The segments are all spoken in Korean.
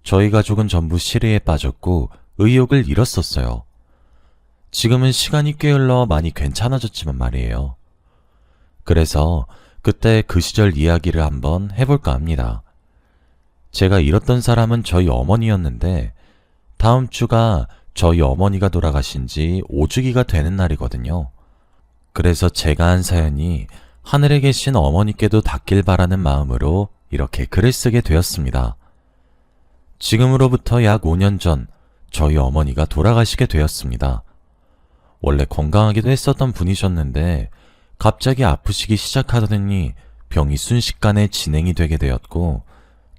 저희 가족은 전부 실의에 빠졌고 의욕을 잃었었어요. 지금은 시간이 꽤 흘러 많이 괜찮아졌지만 말이에요. 그래서 그때 그 시절 이야기를 한번 해볼까 합니다. 제가 잃었던 사람은 저희 어머니였는데 다음 주가 저희 어머니가 돌아가신 지 5주기가 되는 날이거든요. 그래서 제가 한 사연이 하늘에 계신 어머니께도 닿길 바라는 마음으로 이렇게 글을 쓰게 되었습니다. 지금으로부터 약 5년 전 저희 어머니가 돌아가시게 되었습니다. 원래 건강하기도 했었던 분이셨는데 갑자기 아프시기 시작하더니 병이 순식간에 진행이 되게 되었고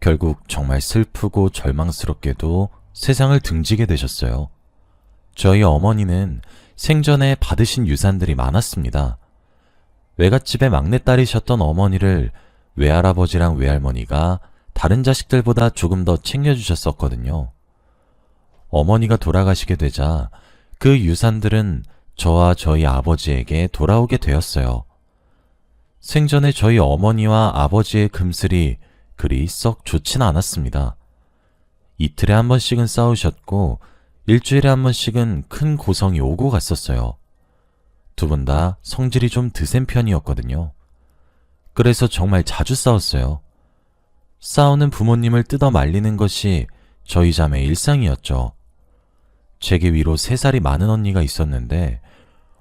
결국 정말 슬프고 절망스럽게도 세상을 등지게 되셨어요. 저희 어머니는 생전에 받으신 유산들이 많았습니다. 외갓집의 막내딸이셨던 어머니를 외할아버지랑 외할머니가 다른 자식들보다 조금 더 챙겨주셨었거든요. 어머니가 돌아가시게 되자 그 유산들은 저와 저희 아버지에게 돌아오게 되었어요. 생전에 저희 어머니와 아버지의 금슬이 그리 썩 좋진 않았습니다. 이틀에 한 번씩은 싸우셨고 일주일에 한 번씩은 큰 고성이 오고 갔었어요. 두 분 다 성질이 좀 드센 편이었거든요. 그래서 정말 자주 싸웠어요. 싸우는 부모님을 뜯어 말리는 것이 저희 자매의 일상이었죠. 제게 위로 3살이 많은 언니가 있었는데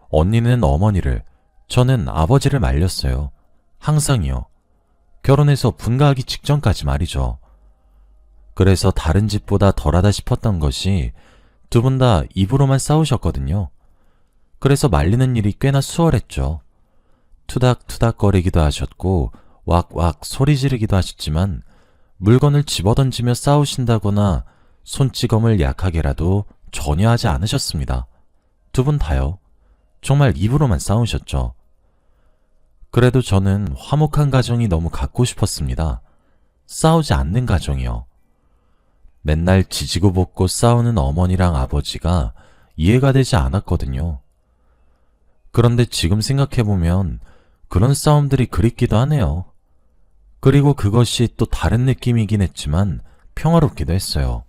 언니는 어머니를, 저는 아버지를 말렸어요. 항상이요. 결혼해서 분가하기 직전까지 말이죠. 그래서 다른 집보다 덜하다 싶었던 것이 두 분 다 입으로만 싸우셨거든요. 그래서 말리는 일이 꽤나 수월했죠. 투닥투닥거리기도 하셨고 왁왁 소리 지르기도 하셨지만 물건을 집어던지며 싸우신다거나 손찌검을 약하게라도 전혀 하지 않으셨습니다. 두 분 다요. 정말 입으로만 싸우셨죠. 그래도 저는 화목한 가정이 너무 갖고 싶었습니다. 싸우지 않는 가정이요. 맨날 지지고 볶고 싸우는 어머니랑 아버지가 이해가 되지 않았거든요. 그런데 지금 생각해보면 그런 싸움들이 그립기도 하네요. 그리고 그것이 또 다른 느낌이긴 했지만 평화롭기도 했어요.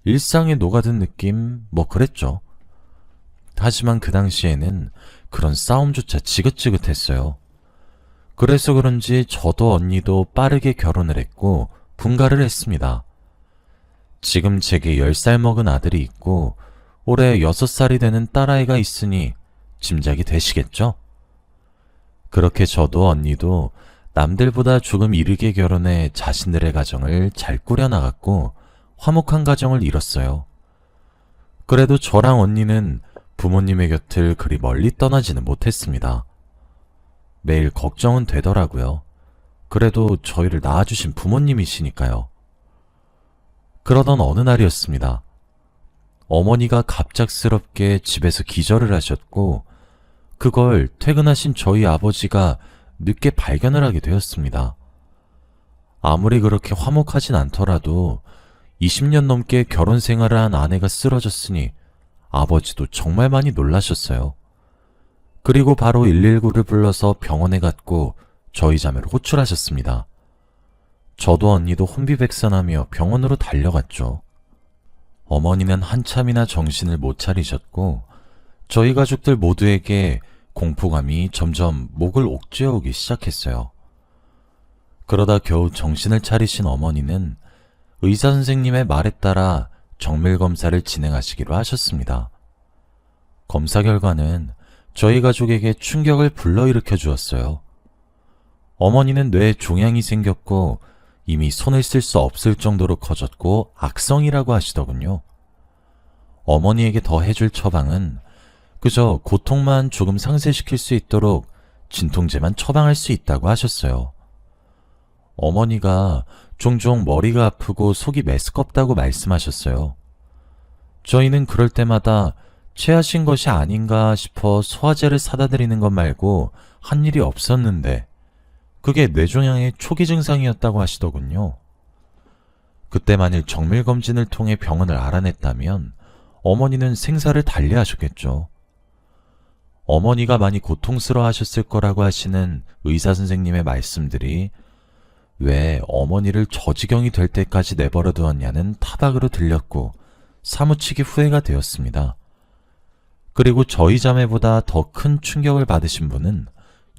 일상에 녹아든 느낌, 뭐 그랬죠. 하지만 그 당시에는 그런 싸움조차 지긋지긋했어요. 그래서 그런지 저도 언니도 빠르게 결혼을 했고 분가를 했습니다. 지금 제게 10살 먹은 아들이 있고 올해 6살이 되는 딸아이가 있으니 짐작이 되시겠죠? 그렇게 저도 언니도 남들보다 조금 이르게 결혼해 자신들의 가정을 잘 꾸려나갔고 화목한 가정을 이뤘어요. 그래도 저랑 언니는 부모님의 곁을 그리 멀리 떠나지는 못했습니다. 매일 걱정은 되더라고요. 그래도 저희를 낳아주신 부모님이시니까요. 그러던 어느 날이었습니다. 어머니가 갑작스럽게 집에서 기절을 하셨고 그걸 퇴근하신 저희 아버지가 늦게 발견을 하게 되었습니다. 아무리 그렇게 화목하진 않더라도 20년 넘게 결혼 생활을 한 아내가 쓰러졌으니 아버지도 정말 많이 놀라셨어요. 그리고 바로 119를 불러서 병원에 갔고 저희 자매를 호출하셨습니다. 저도 언니도 혼비백산하며 병원으로 달려갔죠. 어머니는 한참이나 정신을 못 차리셨고 저희 가족들 모두에게 공포감이 점점 목을 옥죄어오기 시작했어요. 그러다 겨우 정신을 차리신 어머니는 의사 선생님의 말에 따라 정밀검사를 진행하시기로 하셨습니다. 검사 결과는 저희 가족에게 충격을 불러일으켜 주었어요. 어머니는 뇌에 종양이 생겼고 이미 손을 쓸 수 없을 정도로 커졌고 악성이라고 하시더군요. 어머니에게 더 해줄 처방은 그저 고통만 조금 상쇄시킬 수 있도록 진통제만 처방할 수 있다고 하셨어요. 어머니가 종종 머리가 아프고 속이 메스껍다고 말씀하셨어요. 저희는 그럴 때마다 체하신 것이 아닌가 싶어 소화제를 사다 드리는 것 말고 한 일이 없었는데 그게 뇌종양의 초기 증상이었다고 하시더군요. 그때 만일 정밀검진을 통해 병원을 알아냈다면 어머니는 생사를 달리하셨겠죠. 어머니가 많이 고통스러워 하셨을 거라고 하시는 의사 선생님의 말씀들이 왜 어머니를 저 지경이 될 때까지 내버려 두었냐는 타박으로 들렸고 사무치게 후회가 되었습니다. 그리고 저희 자매보다 더 큰 충격을 받으신 분은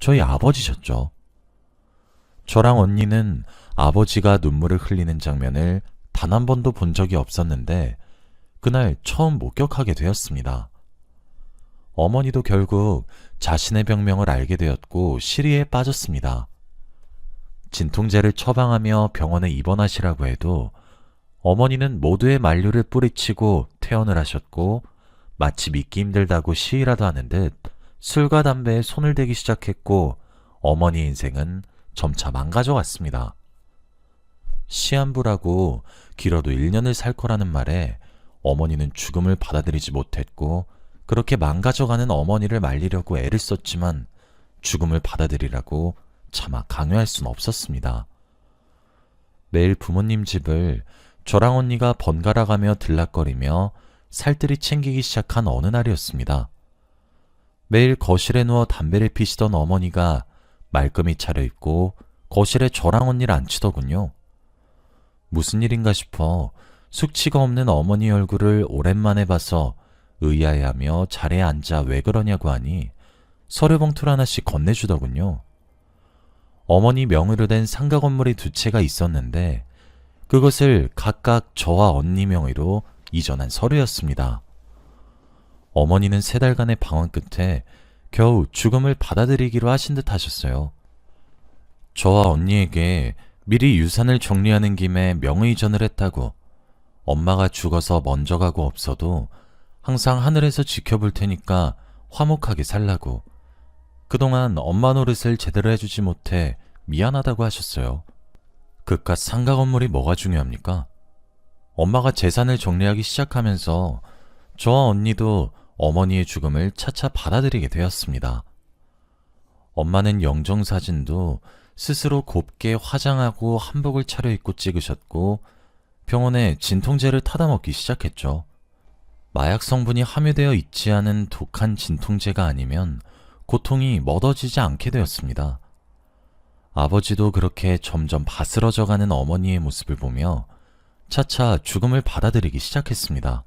저희 아버지셨죠. 저랑 언니는 아버지가 눈물을 흘리는 장면을 단 한 번도 본 적이 없었는데 그날 처음 목격하게 되었습니다. 어머니도 결국 자신의 병명을 알게 되었고 시리에 빠졌습니다. 진통제를 처방하며 병원에 입원하시라고 해도 어머니는 모두의 만류를 뿌리치고 퇴원을 하셨고 마치 믿기 힘들다고 시위라도 하는 듯 술과 담배에 손을 대기 시작했고 어머니 인생은 점차 망가져갔습니다. 시한부라고 길어도 1년을 살 거라는 말에 어머니는 죽음을 받아들이지 못했고 그렇게 망가져가는 어머니를 말리려고 애를 썼지만 죽음을 받아들이라고 차마 강요할 순 없었습니다. 매일 부모님 집을 저랑 언니가 번갈아 가며 들락거리며 살뜰히 챙기기 시작한 어느 날이었습니다. 매일 거실에 누워 담배를 피시던 어머니가 말끔히 차려입고 거실에 저랑 언니를 앉히더군요. 무슨 일인가 싶어 숙취가 없는 어머니 얼굴을 오랜만에 봐서 의아해하며 자리에 앉아 왜 그러냐고 하니 서류 봉투를 하나씩 건네주더군요. 어머니 명의로 된 상가 건물이 2채가 있었는데 그것을 각각 저와 언니 명의로 이전한 서류였습니다. 어머니는 3달간의 방황 끝에 겨우 죽음을 받아들이기로 하신 듯 하셨어요. 저와 언니에게 미리 유산을 정리하는 김에 명의 이전을 했다고, 엄마가 죽어서 먼저 가고 없어도 항상 하늘에서 지켜볼 테니까 화목하게 살라고, 그동안 엄마 노릇을 제대로 해주지 못해 미안하다고 하셨어요. 그깟 상가 건물이 뭐가 중요합니까? 엄마가 재산을 정리하기 시작하면서 저와 언니도 어머니의 죽음을 차차 받아들이게 되었습니다. 엄마는 영정사진도 스스로 곱게 화장하고 한복을 차려입고 찍으셨고 병원에 진통제를 타다 먹기 시작했죠. 마약 성분이 함유되어 있지 않은 독한 진통제가 아니면 고통이 멎어지지 않게 되었습니다. 아버지도 그렇게 점점 바스러져가는 어머니의 모습을 보며 차차 죽음을 받아들이기 시작했습니다.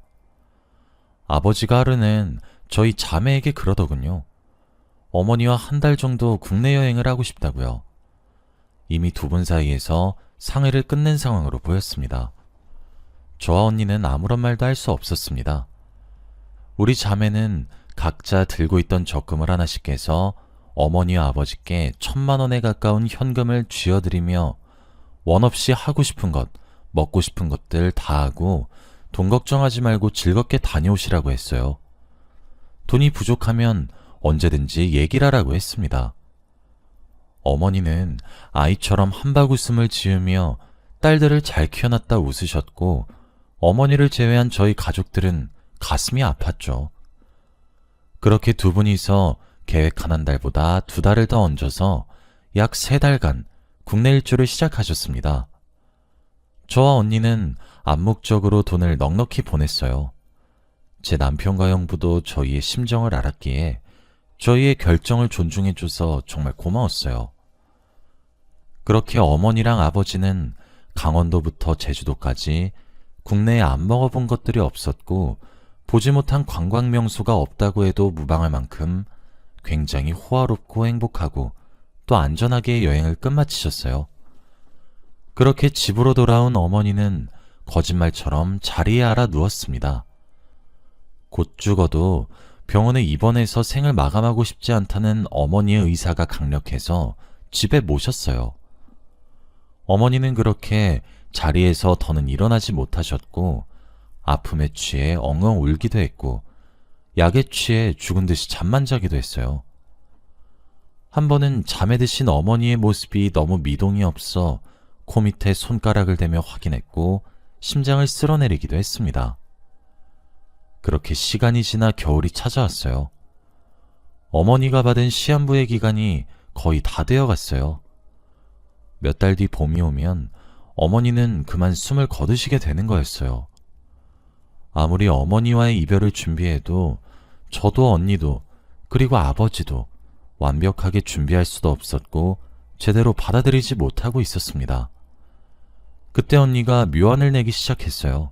아버지가 하루는 저희 자매에게 그러더군요. 어머니와 1달 정도 국내 여행을 하고 싶다고요. 이미 2분 사이에서 상해를 끝낸 상황으로 보였습니다. 저와 언니는 아무런 말도 할 수 없었습니다. 우리 자매는 각자 들고 있던 적금을 하나씩 깨서 어머니와 아버지께 1,000만 원에 가까운 현금을 쥐어드리며 원 없이 하고 싶은 것, 먹고 싶은 것들 다 하고 돈 걱정하지 말고 즐겁게 다녀오시라고 했어요. 돈이 부족하면 언제든지 얘기를 하라고 했습니다. 어머니는 아이처럼 한박 웃음을 지으며 딸들을 잘 키워놨다 웃으셨고 어머니를 제외한 저희 가족들은 가슴이 아팠죠. 그렇게 2분이서 계획한 1달보다 2달을 더 얹어서 약 3달간 국내 일주를 시작하셨습니다. 저와 언니는 암묵적으로 돈을 넉넉히 보냈어요. 제 남편과 형부도 저희의 심정을 알았기에 저희의 결정을 존중해줘서 정말 고마웠어요. 그렇게 어머니랑 아버지는 강원도부터 제주도까지 국내에 안 먹어본 것들이 없었고 보지 못한 관광 명소가 없다고 해도 무방할 만큼 굉장히 호화롭고 행복하고 또 안전하게 여행을 끝마치셨어요. 그렇게 집으로 돌아온 어머니는 거짓말처럼 자리에 알아 누웠습니다. 곧 죽어도 병원에 입원해서 생을 마감하고 싶지 않다는 어머니의 의사가 강력해서 집에 모셨어요. 어머니는 그렇게 자리에서 더는 일어나지 못하셨고 아픔에 취해 엉엉 울기도 했고 약에 취해 죽은 듯이 잠만 자기도 했어요. 한 번은 잠에 드신 어머니의 모습이 너무 미동이 없어 코 밑에 손가락을 대며 확인했고 심장을 쓸어내리기도 했습니다. 그렇게 시간이 지나 겨울이 찾아왔어요. 어머니가 받은 시한부의 기간이 거의 다 되어갔어요. 몇 달 뒤 봄이 오면 어머니는 그만 숨을 거두시게 되는 거였어요. 아무리 어머니와의 이별을 준비해도 저도 언니도 그리고 아버지도 완벽하게 준비할 수도 없었고 제대로 받아들이지 못하고 있었습니다. 그때 언니가 묘안을 내기 시작했어요.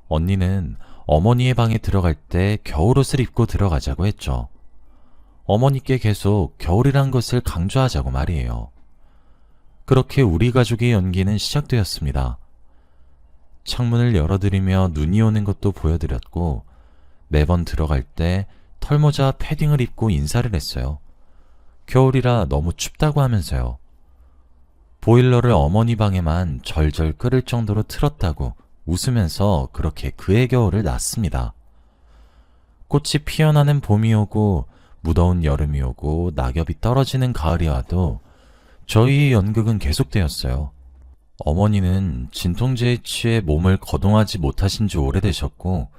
언니는 어머니의 방에 들어갈 때 겨울옷을 입고 들어가자고 했죠. 어머니께 계속 겨울이란 것을 강조하자고 말이에요. 그렇게 우리 가족의 연기는 시작되었습니다. 창문을 열어드리며 눈이 오는 것도 보여드렸고 매번 들어갈 때 털모자 패딩을 입고 인사를 했어요. 겨울이라 너무 춥다고 하면서요. 보일러를 어머니 방에만 절절 끓을 정도로 틀었다고 웃으면서 그렇게 그의 겨울을 났습니다. 꽃이 피어나는 봄이 오고 무더운 여름이 오고 낙엽이 떨어지는 가을이 와도 저희의 연극은 계속되었어요. 어머니는 진통제에 취해 몸을 거동하지 못하신 지 오래되셨고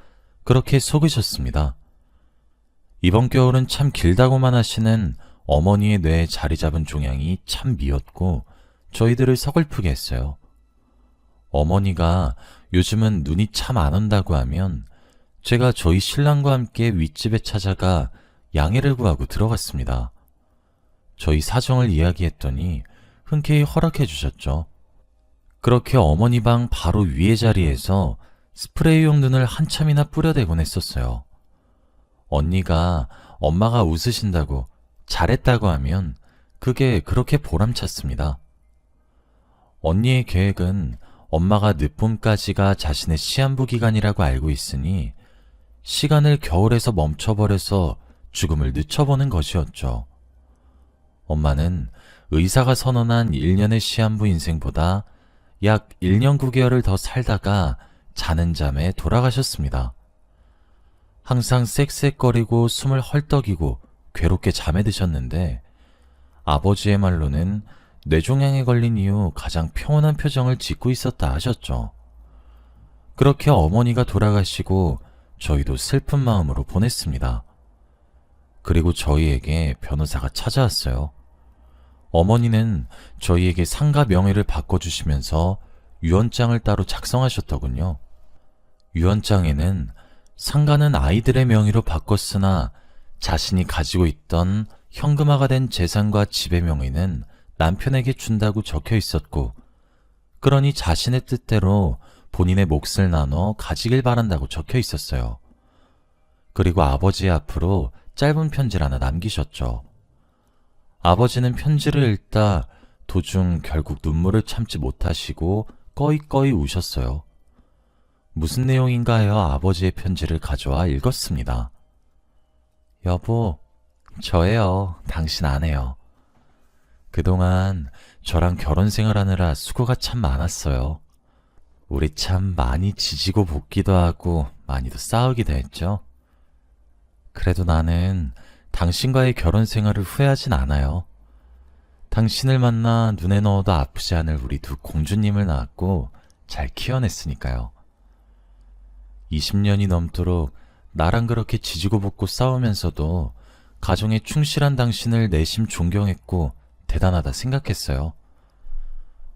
그렇게 속으셨습니다. 이번 겨울은 참 길다고만 하시는 어머니의 뇌에 자리 잡은 종양이 참 미웠고 저희들을 서글프게 했어요. 어머니가 요즘은 눈이 참 안 온다고 하면 제가 저희 신랑과 함께 윗집에 찾아가 양해를 구하고 들어갔습니다. 저희 사정을 이야기했더니 흔쾌히 허락해 주셨죠. 그렇게 어머니 방 바로 위의 자리에서 스프레이용 눈을 한참이나 뿌려대곤 했었어요. 언니가 엄마가 웃으신다고 잘했다고 하면 그게 그렇게 보람찼습니다. 언니의 계획은 엄마가 늦봄까지가 자신의 시한부 기간이라고 알고 있으니 시간을 겨울에서 멈춰버려서 죽음을 늦춰보는 것이었죠. 엄마는 의사가 선언한 1년의 시한부 인생보다 약 1년 9개월을 더 살다가 자는 잠에 돌아가셨습니다. 항상 쌕쌕거리고 숨을 헐떡이고 괴롭게 잠에 드셨는데 아버지의 말로는 뇌종양에 걸린 이후 가장 평온한 표정을 짓고 있었다 하셨죠. 그렇게 어머니가 돌아가시고 저희도 슬픈 마음으로 보냈습니다. 그리고 저희에게 변호사가 찾아왔어요. 어머니는 저희에게 상가 명의를 바꿔주시면서 유언장을 따로 작성하셨더군요. 유언장에는 상가는 아이들의 명의로 바꿨으나 자신이 가지고 있던 현금화가 된 재산과 집의 명의는 남편에게 준다고 적혀 있었고, 그러니 자신의 뜻대로 본인의 몫을 나눠 가지길 바란다고 적혀 있었어요. 그리고 아버지 앞으로 짧은 편지를 하나 남기셨죠. 아버지는 편지를 읽다 도중 결국 눈물을 참지 못하시고 꺼이꺼이 우셨어요. 무슨 내용인가 하여 아버지의 편지를 가져와 읽었습니다. 여보, 저예요. 당신 아내요. 그동안 저랑 결혼 생활하느라 수고가 참 많았어요. 우리 참 많이 지지고 볶기도 하고 많이도 싸우기도 했죠. 그래도 나는 당신과의 결혼 생활을 후회하진 않아요. 당신을 만나 눈에 넣어도 아프지 않을 우리 두 공주님을 낳았고 잘 키워냈으니까요. 20년이 넘도록 나랑 그렇게 지지고 볶고 싸우면서도 가정에 충실한 당신을 내심 존경했고 대단하다 생각했어요.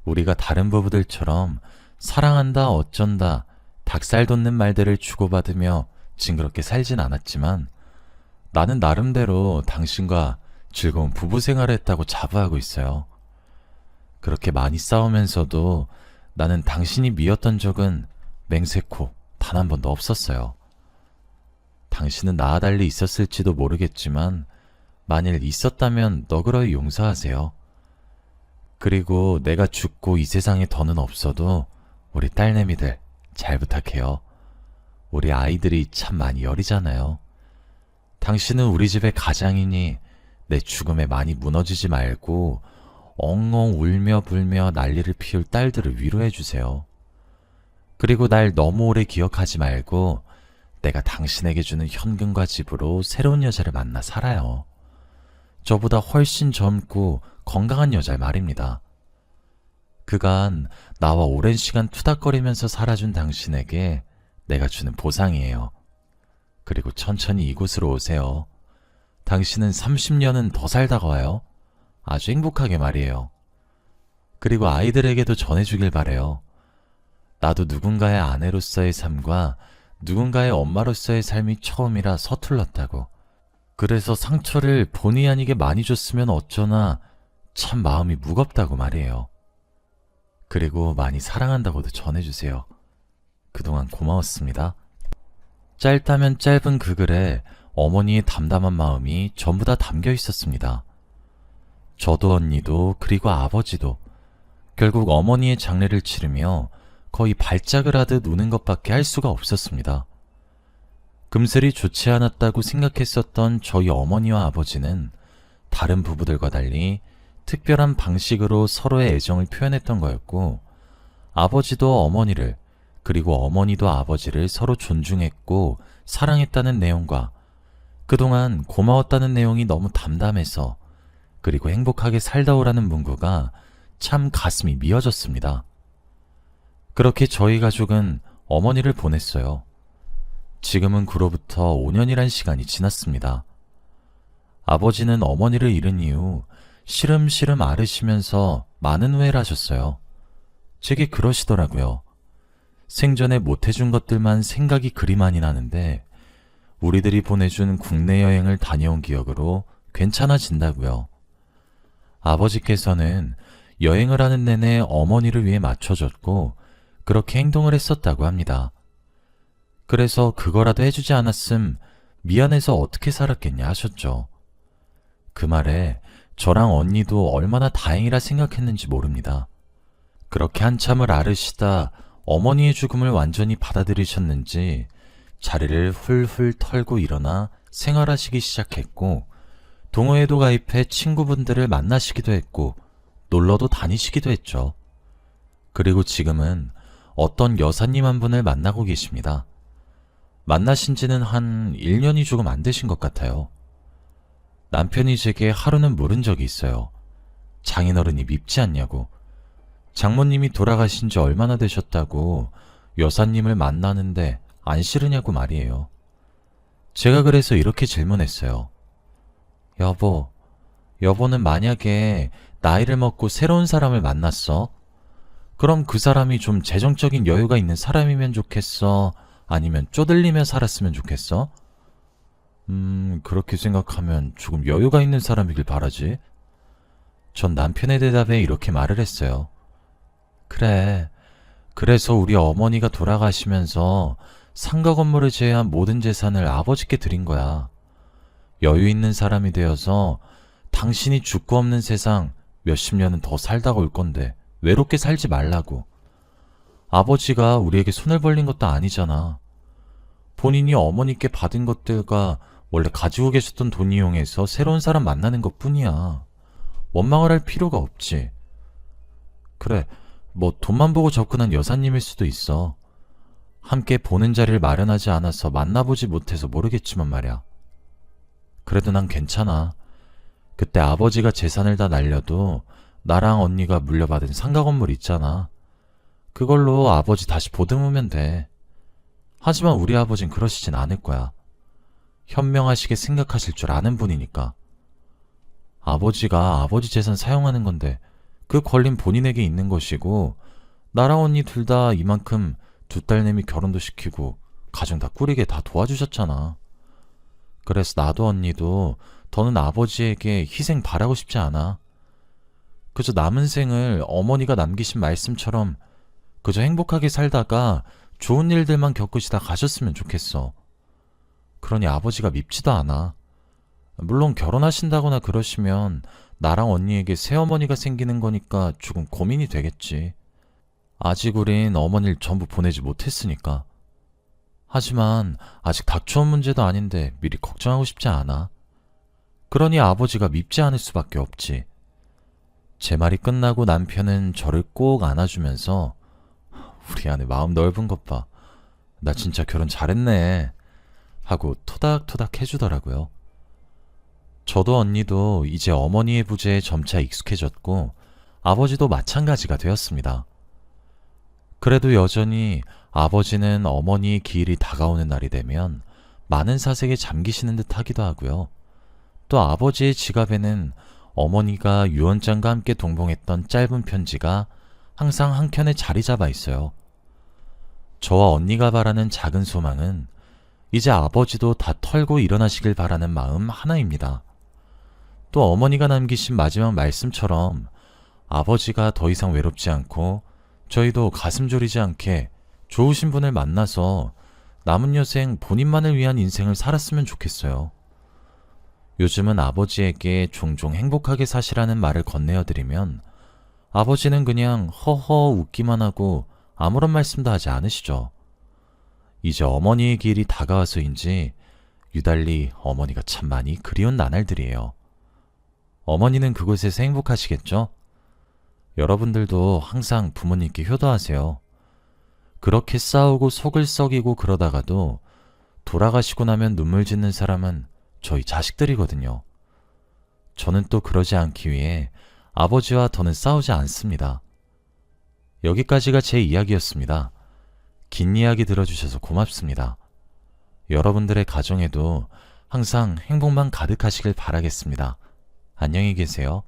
우리가 다른 부부들처럼 사랑한다 어쩐다 닭살 돋는 말들을 주고받으며 징그럽게 살진 않았지만 나는 나름대로 당신과 즐거운 부부 생활을 했다고 자부하고 있어요. 그렇게 많이 싸우면서도 나는 당신이 미웠던 적은 맹세코 단 한 번도 없었어요. 당신은 나와 달리 있었을지도 모르겠지만 만일 있었다면 너그러이 용서하세요. 그리고 내가 죽고 이 세상에 더는 없어도 우리 딸내미들 잘 부탁해요. 우리 아이들이 참 많이 여리잖아요. 당신은 우리 집의 가장이니 내 죽음에 많이 무너지지 말고 엉엉 울며 불며 난리를 피울 딸들을 위로해 주세요. 그리고 날 너무 오래 기억하지 말고 내가 당신에게 주는 현금과 집으로 새로운 여자를 만나 살아요. 저보다 훨씬 젊고 건강한 여자 말입니다. 그간 나와 오랜 시간 투닥거리면서 살아준 당신에게 내가 주는 보상이에요. 그리고 천천히 이곳으로 오세요. 당신은 30년은 더 살다가 와요. 아주 행복하게 말이에요. 그리고 아이들에게도 전해주길 바래요. 나도 누군가의 아내로서의 삶과 누군가의 엄마로서의 삶이 처음이라 서툴렀다고. 그래서 상처를 본의 아니게 많이 줬으면 어쩌나 참 마음이 무겁다고 말이에요. 그리고 많이 사랑한다고도 전해주세요. 그동안 고마웠습니다. 짧다면 짧은 그 글에 어머니의 담담한 마음이 전부 다 담겨 있었습니다. 저도 언니도 그리고 아버지도 결국 어머니의 장례를 치르며 거의 발작을 하듯 우는 것밖에 할 수가 없었습니다. 금슬이 좋지 않았다고 생각했었던 저희 어머니와 아버지는 다른 부부들과 달리 특별한 방식으로 서로의 애정을 표현했던 거였고, 아버지도 어머니를, 그리고 어머니도 아버지를 서로 존중했고 사랑했다는 내용과 그동안 고마웠다는 내용이 너무 담담해서, 그리고 행복하게 살다 오라는 문구가 참 가슴이 미어졌습니다. 그렇게 저희 가족은 어머니를 보냈어요. 지금은 그로부터 5년이란 시간이 지났습니다. 아버지는 어머니를 잃은 이후 시름시름 앓으시면서 많은 후회를 하셨어요. 제게 그러시더라고요. 생전에 못해준 것들만 생각이 그리 많이 나는데 우리들이 보내준 국내 여행을 다녀온 기억으로 괜찮아진다고요. 아버지께서는 여행을 하는 내내 어머니를 위해 맞춰줬고 그렇게 행동을 했었다고 합니다. 그래서 그거라도 해주지 않았음 미안해서 어떻게 살았겠냐 하셨죠. 그 말에 저랑 언니도 얼마나 다행이라 생각했는지 모릅니다. 그렇게 한참을 앓으시다 어머니의 죽음을 완전히 받아들이셨는지 자리를 훌훌 털고 일어나 생활하시기 시작했고, 동호회도 가입해 친구분들을 만나시기도 했고 놀러도 다니시기도 했죠. 그리고 지금은 어떤 여사님 한 분을 만나고 계십니다. 만나신 지는 한 1년이 조금 안 되신 것 같아요. 남편이 제게 하루는 물은 적이 있어요. 장인어른이 밉지 않냐고. 장모님이 돌아가신 지 얼마나 되셨다고 여사님을 만나는데 안 싫으냐고 말이에요. 제가 그래서 이렇게 질문했어요. 여보는 만약에 나이를 먹고 새로운 사람을 만났어? 그럼 그 사람이 좀 재정적인 여유가 있는 사람이면 좋겠어? 아니면 쪼들리며 살았으면 좋겠어? 그렇게 생각하면 조금 여유가 있는 사람이길 바라지. 전 남편의 대답에 이렇게 말을 했어요. 그래, 그래서 우리 어머니가 돌아가시면서 상가 건물을 제외한 모든 재산을 아버지께 드린 거야. 여유 있는 사람이 되어서 당신이 죽고 없는 세상 몇십 년은 더 살다가 올 건데 외롭게 살지 말라고. 아버지가 우리에게 손을 벌린 것도 아니잖아. 본인이 어머니께 받은 것들과 원래 가지고 계셨던 돈 이용해서 새로운 사람 만나는 것 뿐이야. 원망을 할 필요가 없지. 그래, 뭐 돈만 보고 접근한 여사님일 수도 있어. 함께 보는 자리를 마련하지 않아서 만나보지 못해서 모르겠지만 말이야. 그래도 난 괜찮아. 그때 아버지가 재산을 다 날려도 나랑 언니가 물려받은 상가 건물 있잖아. 그걸로 아버지 다시 보듬으면 돼. 하지만 우리 아버진 그러시진 않을 거야. 현명하시게 생각하실 줄 아는 분이니까. 아버지가 아버지 재산 사용하는 건데 그 권리는 본인에게 있는 것이고, 나랑 언니 둘 다 이만큼 두 딸내미 결혼도 시키고 가정 다 꾸리게 다 도와주셨잖아. 그래서 나도 언니도 더는 아버지에게 희생 바라고 싶지 않아. 그저 남은 생을 어머니가 남기신 말씀처럼 그저 행복하게 살다가 좋은 일들만 겪으시다 가셨으면 좋겠어. 그러니 아버지가 밉지도 않아. 물론 결혼하신다거나 그러시면 나랑 언니에게 새어머니가 생기는 거니까 조금 고민이 되겠지. 아직 우린 어머니를 전부 보내지 못했으니까. 하지만 아직 닥쳐온 문제도 아닌데 미리 걱정하고 싶지 않아. 그러니 아버지가 밉지 않을 수밖에 없지. 제 말이 끝나고 남편은 저를 꼭 안아주면서 우리 아내 마음 넓은 것 봐. 나 진짜 결혼 잘했네. 하고 토닥토닥 해주더라고요. 저도 언니도 이제 어머니의 부재에 점차 익숙해졌고 아버지도 마찬가지가 되었습니다. 그래도 여전히 아버지는 어머니의 기일이 다가오는 날이 되면 많은 사색에 잠기시는 듯 하기도 하고요. 또 아버지의 지갑에는 어머니가 유언장과 함께 동봉했던 짧은 편지가 항상 한켠에 자리 잡아 있어요. 저와 언니가 바라는 작은 소망은 이제 아버지도 다 털고 일어나시길 바라는 마음 하나입니다. 또 어머니가 남기신 마지막 말씀처럼 아버지가 더 이상 외롭지 않고 저희도 가슴 졸이지 않게 좋으신 분을 만나서 남은 여생 본인만을 위한 인생을 살았으면 좋겠어요. 요즘은 아버지에게 종종 행복하게 사시라는 말을 건네어드리면 아버지는 그냥 허허 웃기만 하고 아무런 말씀도 하지 않으시죠. 이제 어머니의 길이 다가와서인지 유달리 어머니가 참 많이 그리운 나날들이에요. 어머니는 그곳에서 행복하시겠죠? 여러분들도 항상 부모님께 효도하세요. 그렇게 싸우고 속을 썩이고 그러다가도 돌아가시고 나면 눈물 짓는 사람은 저희 자식들이거든요. 저는 또 그러지 않기 위해 아버지와 더는 싸우지 않습니다. 여기까지가 제 이야기였습니다. 긴 이야기 들어주셔서 고맙습니다. 여러분들의 가정에도 항상 행복만 가득하시길 바라겠습니다. 안녕히 계세요.